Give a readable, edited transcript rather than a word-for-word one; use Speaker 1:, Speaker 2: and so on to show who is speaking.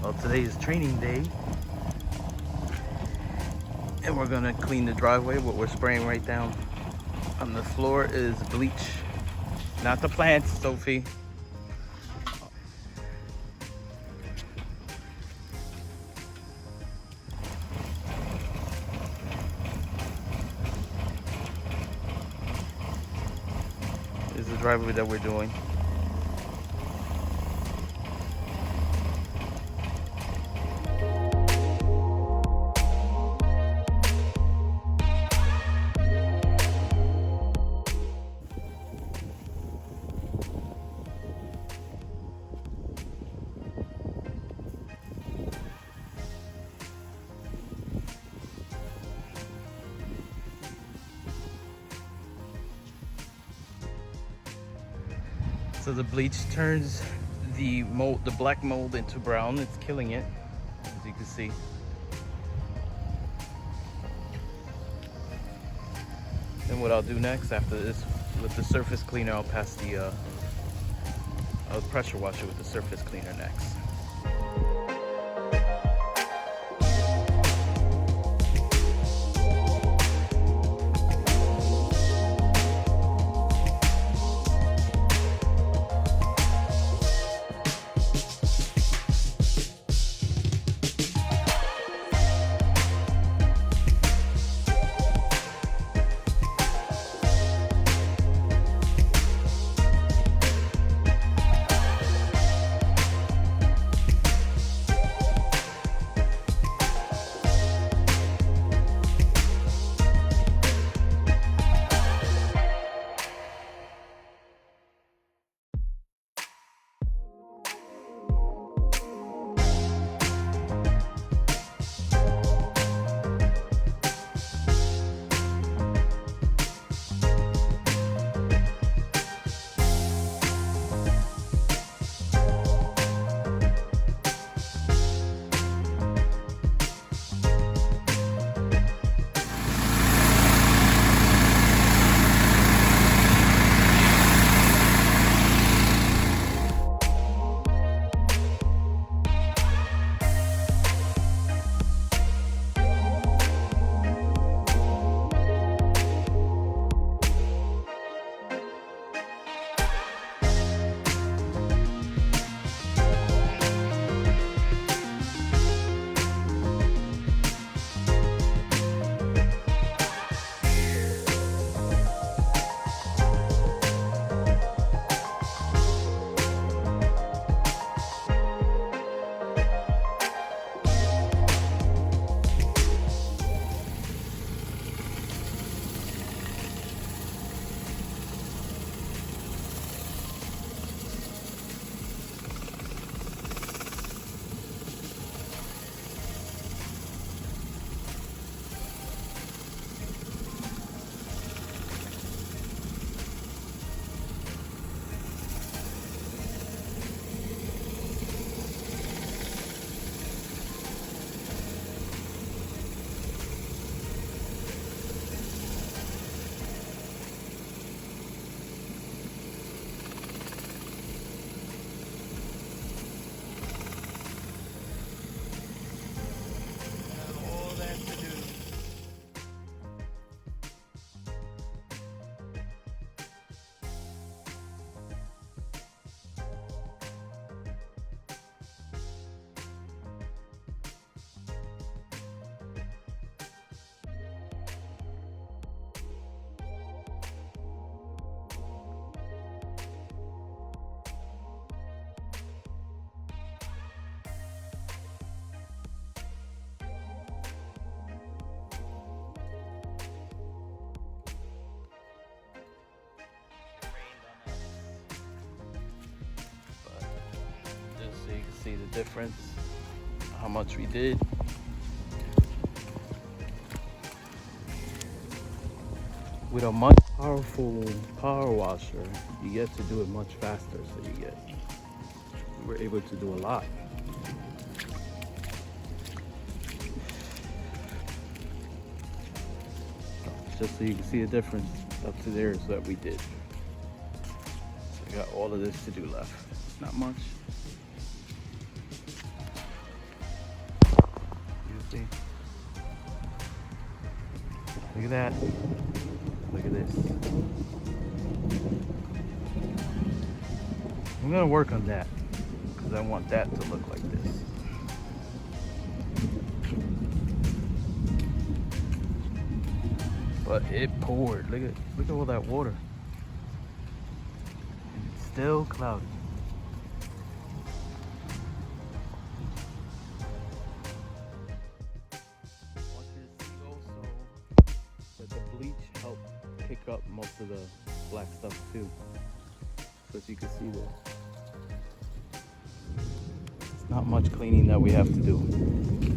Speaker 1: Well, today is training day, and we're gonna clean the driveway. What we're spraying right down on the floor is bleach, not the plants, Sophie. This is the driveway that we're doing. So the bleach turns the mold, the black mold, into brown. It's killing it, as you can see. And what I'll do next after this, with the surface cleaner, I'll pressure wash it with the surface cleaner next. So you can see the difference, how much we did. With a much powerful power washer, you get to do it much faster. So we're able to do a lot. Just so you can see the difference up to there is that we did. So we got all of this to do left. Not much. Look at that. Look at this. I'm gonna work on that because I want that to look like this. But it poured. Look at all that water. And it's still cloudy. I want you to see also that the bleach helped pick up most of the black stuff too. So as you can see there. It's not much cleaning that we have to do.